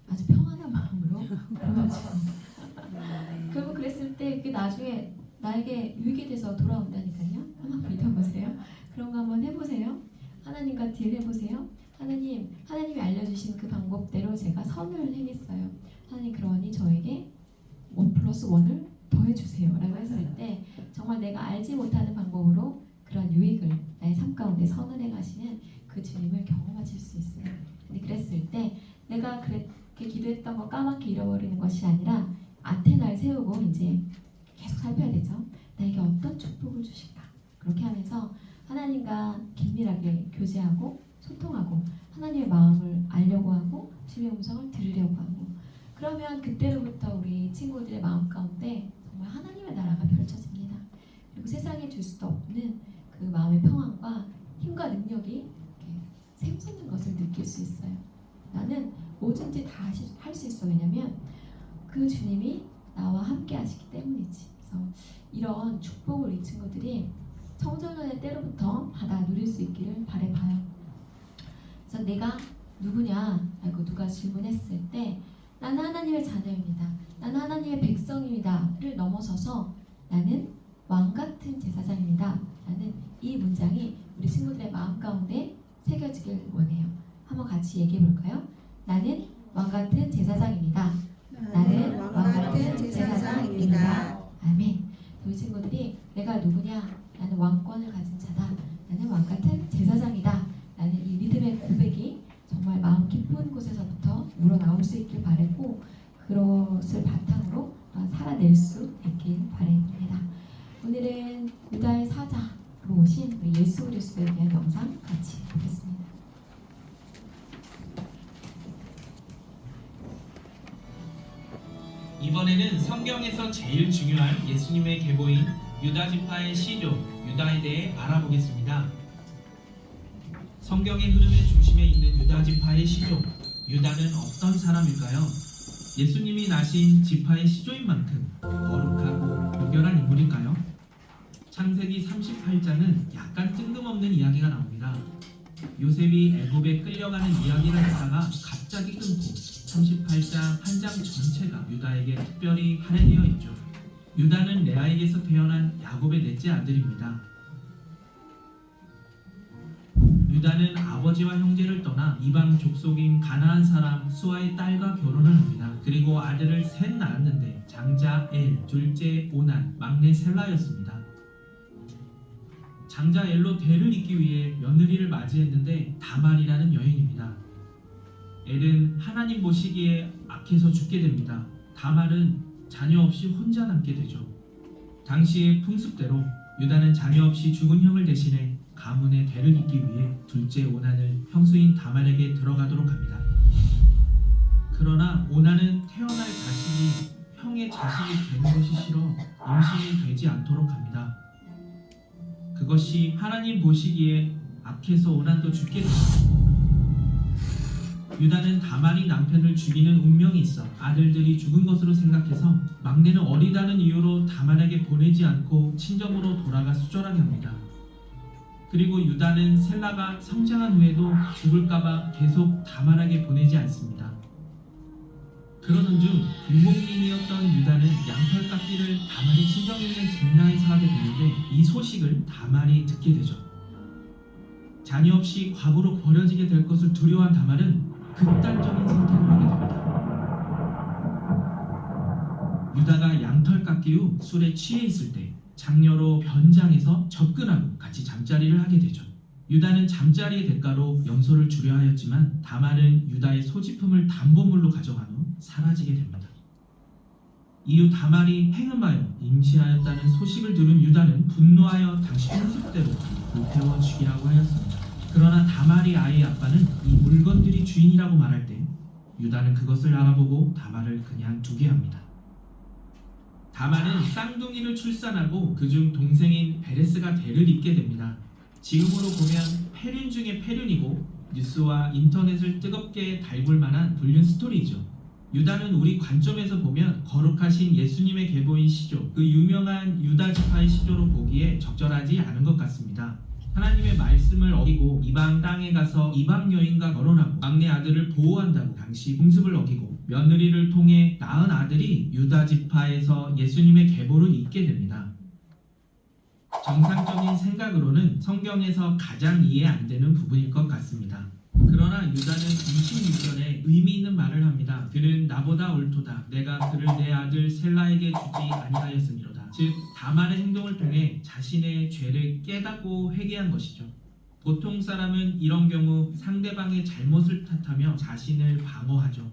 아주 평안한 마음으로 보여주고 결국 그랬을 때 그게 나중에 나에게 유익이 돼서 돌아온다니까요. 한번 믿어보세요. 그런 거 한번 해보세요. 하나님과 딜 해보세요. 하나님이 알려주신 그 방법대로 제가 선을 행했어요. 하나님 그러니 저에게 1+1을 더해주세요 라고 했을 때 정말 내가 알지 못하는 방법으로 그런 유익을 나의 삶 가운데 선을 행하시는 그 주님을 경험하실 수 있어요. 근데 그랬을 때 내가 그렇게 기도했던 거 까맣게 잃어버리는 것이 아니라 안테나를 세우고 이제 계속 살펴야 되죠. 나에게 어떤 축복을 주실까? 그렇게 하면서 하나님과 긴밀한 긴밀하게 교제하고 소통하고 하나님의 마음을 알려고 하고 주님의 음성을 들으려고 하고, 그러면 그때로부터 우리 친구들의 마음 가운데 정말 하나님의 나라가 펼쳐집니다. 그리고 세상에 줄 수도 없는 그 마음의 평안과 힘과 능력이 이렇게 샘솟는 것을 느낄 수 있어요. 나는 뭐든지 다 할 수 있어. 왜냐면 그 주님이 나와 함께 하시기 때문이지. 그래서 이런 축복을 이 친구들이 청소년의 때로부터 받아 누릴 수 있기를 바라봐요. 그래서 내가 누구냐? 라고 누가 질문했을 때 나는 하나님의 자녀입니다. 나는 하나님의 백성입니다.를 넘어서서 나는 왕같은 제사장입니다. 라는 이 문장이 우리 친구들의 마음 가운데 새겨지길 원해요. 한번 같이 얘기해 볼까요? 나는 왕같은 제사장입니다. 나는 왕같은 제사장입니다. 아멘. 우리 친구들이 내가 누구냐? 나는 왕권을 가진 자다. 나는 왕같은 제사장이다. 라는 이 믿음의 고백이 정말 마음 깊은 곳에서부터 우러나올 수 있길 바라고, 그것을 바탕으로 살아낼 수 있길 바랍니다. 오늘은 유다의 사자로 오신 우리 예수 그리스도에 대한 영상 같이 보겠습니다. 이번에는 성경에서 제일 중요한 예수님의 계보인 유다 지파의 시조 유다에 대해 알아보겠습니다. 성경의 흐름의 중심에 있는 유다 지파의 시조 유다는 어떤 사람일까요? 예수님이 나신 지파의 시조인 만큼 거룩하고 고결한 인물일까요? 창세기 38장은 약간 뜬금없는 이야기가 나옵니다. 요셉이 애굽에 끌려가는 이야기를 하다가 갑자기 끊고 38장 한 장 전체가 유다에게 특별히 할애되어 있죠. 유다는 레아에게서 태어난 야곱의 넷째 아들입니다. 유다는 아버지와 형제를 떠나 이방 족속인 가나안 사람 수아의 딸과 결혼을 합니다. 그리고 아들을 셋 낳았는데 장자 엘, 둘째 오난, 막내 셀라였습니다. 장자 엘로 대를 잇기 위해 며느리를 맞이했는데 다말이라는 여인입니다. 엘은 하나님 보시기에 악해서 죽게 됩니다. 다말은 자녀 없이 혼자 남게 되죠. 당시의 풍습대로 유다는 자녀 없이 죽은 형을 대신해 가문의 대를 잇기 위해 둘째 오난을 형수인 다말에게 들어가도록 합니다. 그러나 오난은 태어날 자식이 형의 자식이 되는 것이 싫어 임신이 되지 않도록 합니다. 그것이 하나님 보시기에 악해서 오난도 죽게 됩니다. 유다는 다말이 남편을 죽이는 운명이 있어 아들들이 죽은 것으로 생각해서 막내는 어리다는 이유로 다말에게 보내지 않고 친정으로 돌아가 수절하게 합니다. 그리고 유다는 셀라가 성장한 후에도 죽을까봐 계속 다말에게 보내지 않습니다. 그러던 중 공공민이었던 유다는 양털깎기를 다말이 친정에 있는 딥나에서 하게 되는데 이 소식을 다말이 듣게 되죠. 자녀 없이 과부로 버려지게 될 것을 두려워한 다말은 극단적인 선택을 하게 됩니다. 유다가 양털깎기 후 술에 취해 있을 때 장녀로 변장해서 접근하고 같이 잠자리를 하게 되죠. 유다는 잠자리의 대가로 염소를 주려 하였지만 다말은 유다의 소지품을 담보물로 가져간 후 사라지게 됩니다. 이후 다말이 행음하여 임신하였다는 소식을 들은 유다는 분노하여 당시 풍습대로 불태워 죽이라고 하였습니다. 그러나 다말이 아이의 아빠는 이 물건들이 주인이라고 말할 때 유다는 그것을 알아보고 다말을 그냥 두게 합니다. 다말은 쌍둥이를 출산하고 그중 동생인 베레스가 대를 잇게 됩니다. 지금으로 보면 폐륜 중에 폐륜이고 뉴스와 인터넷을 뜨겁게 달굴 만한 불륜 스토리죠. 유다는 우리 관점에서 보면 거룩하신 예수님의 계보인 시조, 그 유명한 유다 지파의 시조로 보기에 적절하지 않은 것 같습니다. 하나님의 말씀을 어기고 이방 땅에 가서 이방 여인과 결혼하고 막내 아들을 보호한다고 당시 풍습을 어기고 며느리를 통해 낳은 아들이 유다 지파에서 예수님의 계보를 잇게 됩니다. 정상적인 생각으로는 성경에서 가장 이해 안 되는 부분일 것 같습니다. 그러나 유다는 26절에 의미 있는 말을 합니다. 그는 나보다 옳도다. 내가 그를 내 아들 셀라에게 주지 아니하였음이로다. 즉 다말의 행동을 통해 자신의 죄를 깨닫고 회개한 것이죠. 보통 사람은 이런 경우 상대방의 잘못을 탓하며 자신을 방어하죠.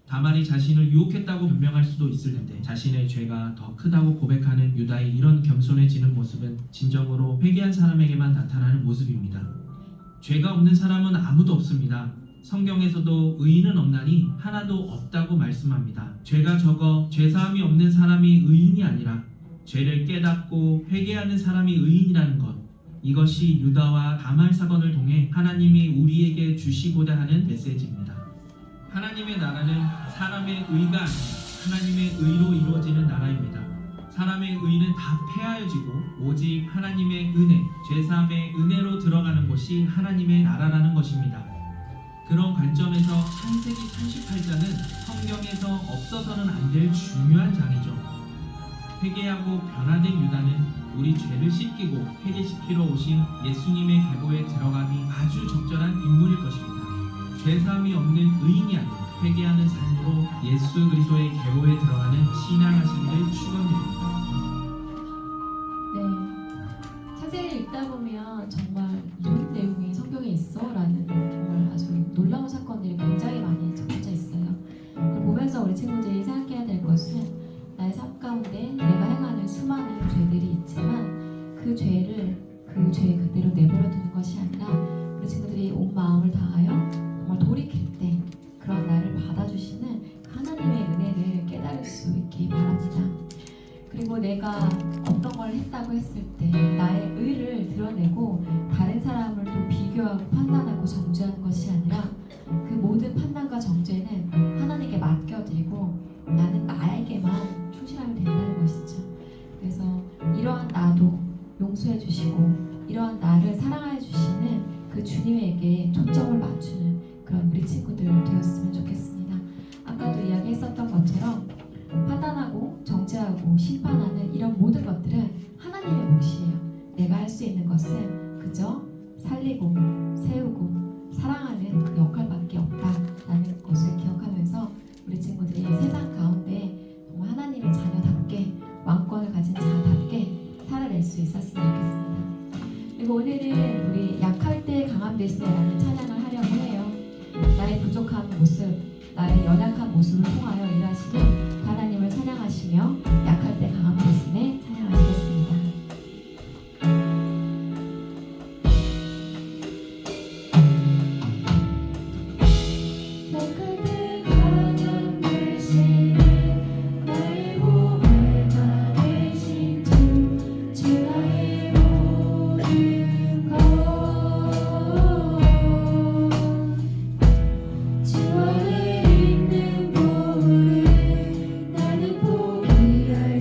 다말이 자신을 유혹했다고 변명할 수도 있을 텐데 자신의 죄가 더 크다고 고백하는 유다의 이런 겸손해지는 모습은 진정으로 회개한 사람에게만 나타나는 모습입니다. 죄가 없는 사람은 아무도 없습니다. 성경에서도 의인은 없나니 하나도 없다고 말씀합니다. 죄가 적어 죄사함이 없는 사람이 의인이 아니라 죄를 깨닫고 회개하는 사람이 의인이라는 것, 이것이 유다와 다말 사건을 통해 하나님이 우리에게 주시고자 하는 메시지입니다. 하나님의 나라는 사람의 의가 아니라 하나님의 의로 이루어지는 나라입니다. 사람의 의는 다 폐하여지고 오직 하나님의 은혜, 죄사함의 은혜로 들어가는 곳이 하나님의 나라라는 것입니다. 그런 관점에서 창세기 38장은 성경에서 없어서는 안 될 중요한 장이죠. 회개하고 변화된 유다는 우리 죄를 씻기고 회개시키러 오신 예수님의 계보에 들어가기 아주 적절한 인물일 것입니다. 죄사함이 없는 의인이 아닌 회개하는 삶으로 예수 그리스도의 계보에 들어가는 신앙하시기를 축원드립니다. 네, 창세기를 읽다 보면 정말 이런 내용이 성경에 있어라는 정말 아주 놀라운 사건들이 굉장히 많이 적혀져 있어요. 그걸 보면서 우리 친구들이 생각해야 될 것은 나의 삶 가운데 내가 행하는 수많은 죄들이 있지만 그 죄를 그 죄 그대로 내버려 두는 것이 아니라 우리 친구들이 온 마음을 다하여 정말 돌이킬 때 그런 나를 받아주시는 하나님의 은혜를 깨달을 수 있기 바랍니다. 그리고 내가 어떤 걸 했다고 했을 때 나의 의를 드러내고 다른 사람을 또 비교하고 판단하고 정죄하는 것이 아니라 그 모든 판단과 정죄는 하나님께 맡겨드리고 나는 나에게만 충실하면 된다는 것이죠. 그래서 이러한 나도 용서해 주시고 이러한 나를 사랑해 주시는 그 주님에게 초점을 맞추는 그런 우리 친구들 되었으면 좋겠습니다. 아까도 이야기했었던 것처럼 판단하고 정죄하고 심판하는 이런 모든 것들은 하나님의 몫이에요. 내가 할 수 있는 것은 그저 살리고 세우고 사랑하는 그 역할밖에 없다라는 것을 기억하면서 우리 친구들이 세상 가운데 정말 하나님의 자녀답게 왕권을 가진 자답게 살아낼 수 있었으면 좋겠습니다. 그리고 오늘은 우리 약할 때 강함 대신에라는 찬양을 하려고 해요. 나의 부족한 모습, 나의 연약한 모습을 통하여 일하시는 하나님을 찬양하시며 약할 때 강함 대신에 찬양하시겠습니다. 약할 때 강함 대신에 나의 몸을 다 대신 주 나의 모든 것 주 안에 있는 보물을 나는 포기할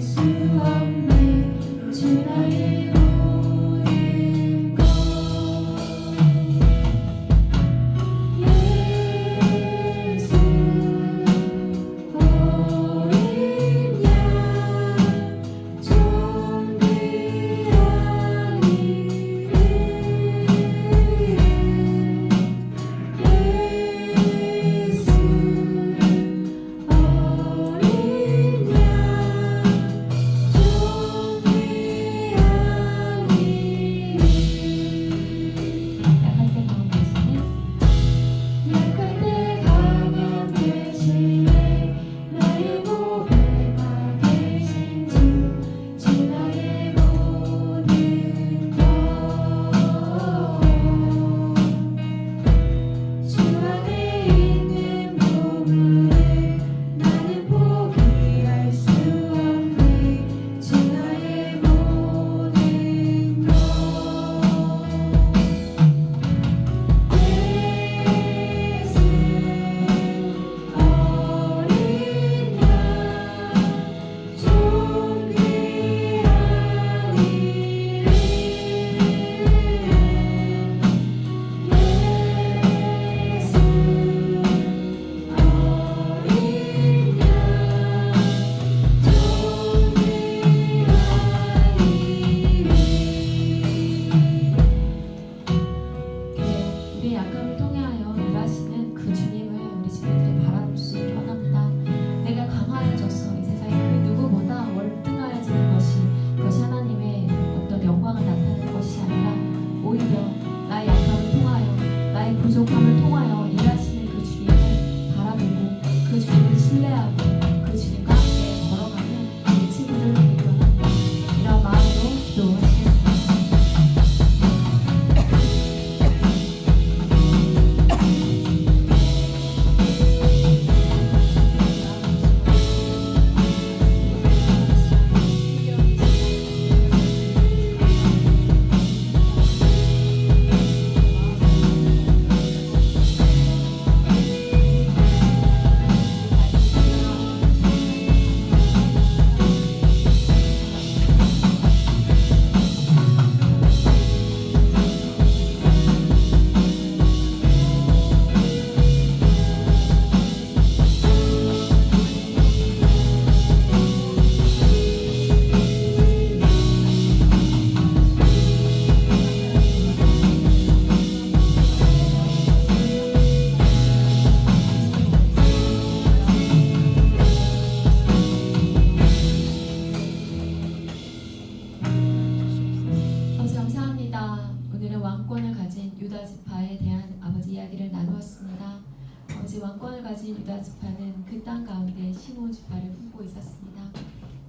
가진 유다 지파는 그 땅 가운데 시몬 지파를 품고 있었습니다.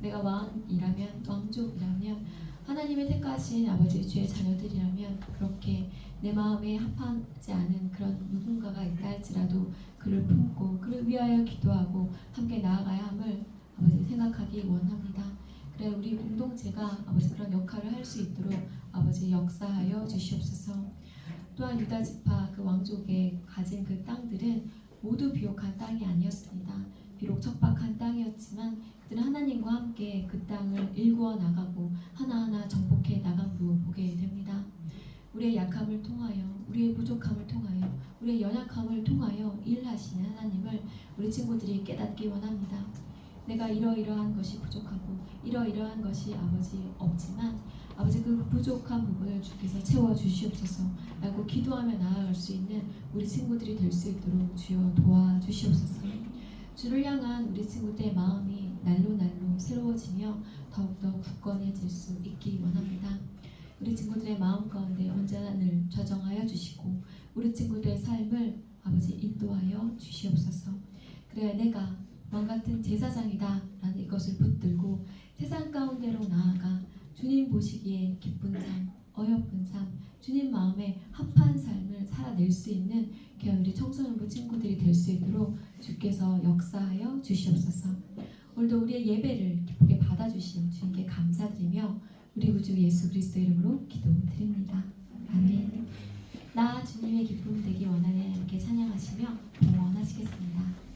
내가 왕이라면, 왕족이라면, 하나님의 택하신 아버지의 주의 자녀들이라면 그렇게 내 마음에 합하지 않은 그런 누군가가 있다 할지라도 그를 품고 그를 위하여 기도하고 함께 나아가야 함을 아버지 생각하기 원합니다. 그래 우리 공동체가 아버지 그런 역할을 할 수 있도록 아버지 역사하여 주시옵소서. 또한 유다 지파 그 왕족의 가진 그 땅들은 모두 비옥한 땅이 아니었습니다. 비록 척박한 땅이었지만 그들은 하나님과 함께 그 땅을 일구어 나가고 하나하나 정복해 나간 부 보게 됩니다. 우리의 약함을 통하여, 우리의 부족함을 통하여, 우리의 연약함을 통하여 일하시는 하나님을 우리 친구들이 깨닫기 원합니다. 내가 이러이러한 것이 부족하고 이러이러한 것이 아버지 없지만 아버지 그 부족한 부분을 주께서 채워주시옵소서 라고 기도하며 나아갈 수 있는 우리 친구들이 될 수 있도록 주여 도와주시옵소서. 주를 향한 우리 친구들의 마음이 날로 새로워지며 더욱더 굳건해질 수 있기 원합니다. 우리 친구들의 마음 가운데 언제나 늘 좌정하여 주시고 우리 친구들의 삶을 아버지 인도하여 주시옵소서. 그래야 내가 왕같은 제사장이다 라는 이것을 붙들고 세상 가운데로 나아가 주님 보시기에 기쁜 삶, 어여쁜 삶, 주님 마음에 합한 삶을 살아낼 수 있는 귀한 우리 청소년부 친구들이 될 수 있도록 주께서 역사하여 주시옵소서. 오늘도 우리의 예배를 기쁘게 받아주신 주님께 감사드리며 우리 구주 예수 그리스도 이름으로 기도드립니다. 아멘. 나 주님의 기쁨 되기 원하네 함께 찬양하시며 봉헌하시겠습니다.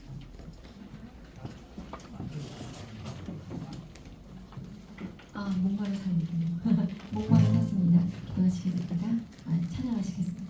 목마를 살리군요. 목마를 샀습니다. 기도하시겠습니다. 찬양하시겠습니다.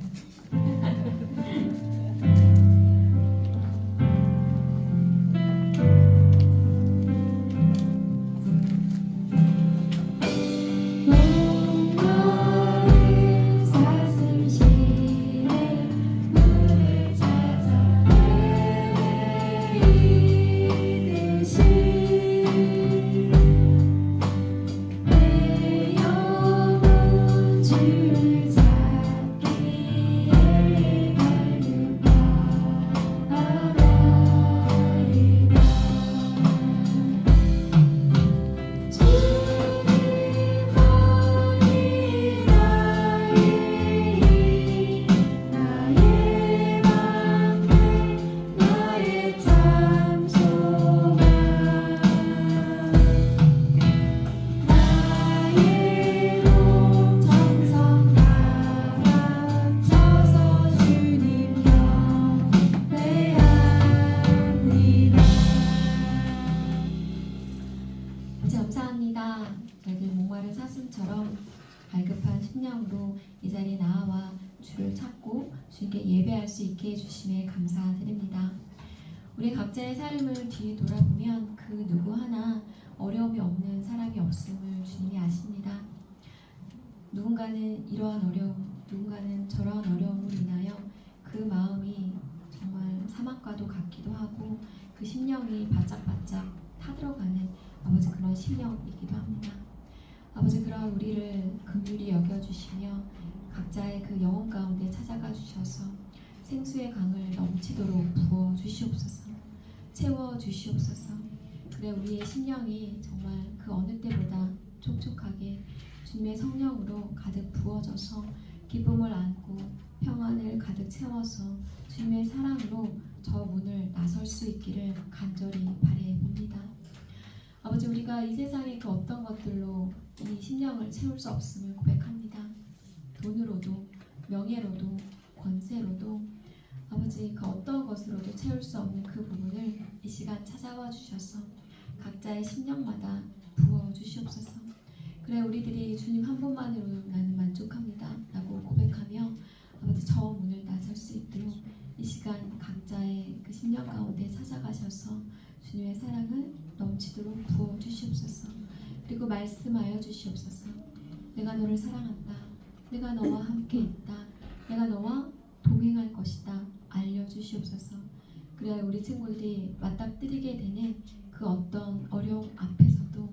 감사합니다. 저희들 목마른 사슴처럼 갈급한 심령으로 이 자리에 나와 주를 찾고 주님께 예배할 수 있게 해주심에 감사드립니다. 우리 각자의 삶을 뒤에 돌아보면 그 누구 하나 어려움이 없는 사람이 없음을 주님이 아십니다. 누군가는 이러한 어려움, 누군가는 저러한 어려움을 인하여 그 마음이 정말 사막과도 같기도 하고 그 심령이 바짝바짝 타들어가는 아버지 그런 심령이기도 합니다. 아버지 그런 우리를 긍휼히 여겨주시며 각자의 그 영혼 가운데 찾아가 주셔서 생수의 강을 넘치도록 부어 주시옵소서. 채워 주시옵소서. 그래 우리의 심령이 정말 그 어느 때보다 촉촉하게 주님의 성령으로 가득 부어져서 기쁨을 안고 평안을 가득 채워서 주님의 사랑으로 저 문을 나설 수 있기를 간절히 바라봅니다. 아버지 우리가 이 세상의 그 어떤 것들로 이 심령을 채울 수 없음을 고백합니다. 돈으로도 명예로도 권세로도 아버지 그 어떤 것으로도 채울 수 없는 그 부분을 이 시간 찾아와 주셔서 각자의 심령마다 부어 주시옵소서. 그래 우리들이 주님 한 분만으로 나는 만족합니다 라고 고백하며 아버지 저 문을 나설 수 있도록 이 시간 각자의 그 심령 가운데 찾아가셔서 주님의 사랑을 넘치도록 부어 주시옵소서. 그리고 말씀하여 주시옵소서. 내가 너를 사랑한다. 내가 너와 함께 있다. 내가 너와 동행할 것이다. 알려주시옵소서. 그래야 우리 친구들이 맞닥뜨리게 되는 그 어떤 어려움 앞에서도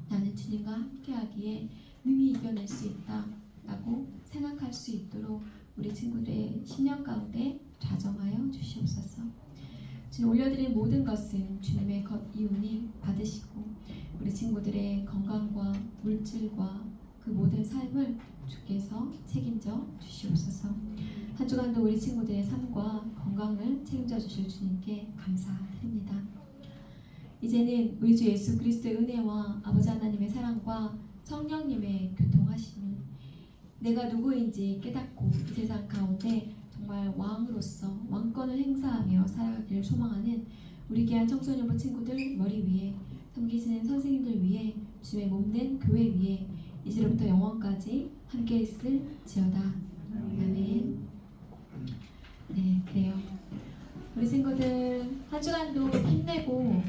나는 주님과 함께하기에 능히 이겨낼 수 있다 라고 생각할 수 있도록 우리 친구들의 심령 가운데 좌정하여 주시옵소서. 주님 올려드린 모든 것은 주님의 이운이 받으시고 우리 친구들의 건강과 물질과 그 모든 삶을 주께서 책임져 주시옵소서. 한 주간도 우리 친구들의 삶과 건강을 책임져 주실 주님께 감사드립니다. 이제는 우리 주 예수 그리스도의 은혜와 아버지 하나님의 사랑과 성령님의 교통하심을 내가 누구인지 깨닫고 이 세상 가운데 정말 왕으로서 왕권을 행사하며 살아가기를 소망하는 우리 귀한 청소년부 친구들 머리 위에 섬기시는 선생님들 위에 주의 몸된 교회 위에 이제로부터 영원까지 함께 있을지어다. 아멘. 네, 그래요. 우리 친구들 한 주간도 힘내고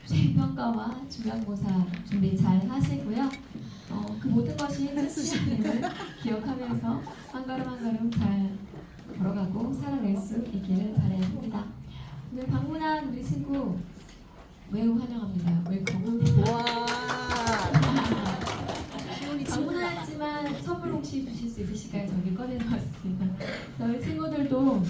수행평가와 중간고사 준비 잘 하시고요. 그 모든 것이 하나님을 기억하면서 한 걸음 한 걸음 잘 걸어가고 살아낼 수 있기를 바랍니다. 오늘 방문한 우리 친구 매우 환영합니다. 웰컴합니다. 와. 방문하였지만 선물 혹시 주실 수 있으실까요? 저기 꺼내놓았습니다. 저희 친구들도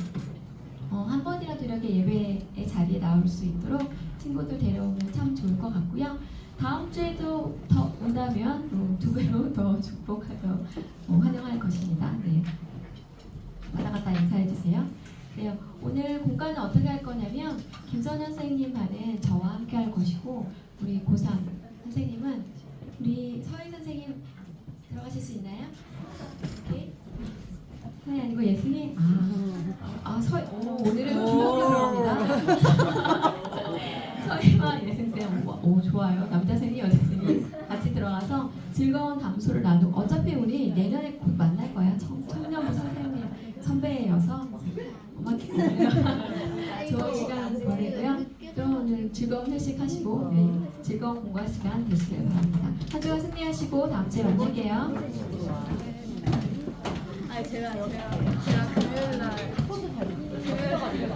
한 번이라도 이렇게 예배의 자리에 나올 수 있도록 친구들 데려오면 참 좋을 것 같고요. 다음 주에도 더 온다면 두 배로 더 축복하여 환영할 것입니다. 네. 왔다 갔다 인사해 주세요. 네, 오늘 공간은 어떻게 할 거냐면 김선현 선생님 반은 저와 함께 할 것이고 우리 고3 선생님은 우리 서희 선생님 들어가실 수 있나요? 오케이. 서희 아니고 예승이? 서희. 오늘은 두명이 들어갑니다. 서희와 예승쌤. 오, 좋아요. 남자생이 여자생이 같이 들어가서 즐거운 담소를 나누고 어차피 우리 내년에 곧 만날 거야. 청년부 선생님 선배여서 좋은 시간 보내고요. 또 오늘 즐거운 회식하시고 즐거운 공부 시간 되시길 바랍니다. 한 주간 승리하시고 다음 주에 만날게요. 제가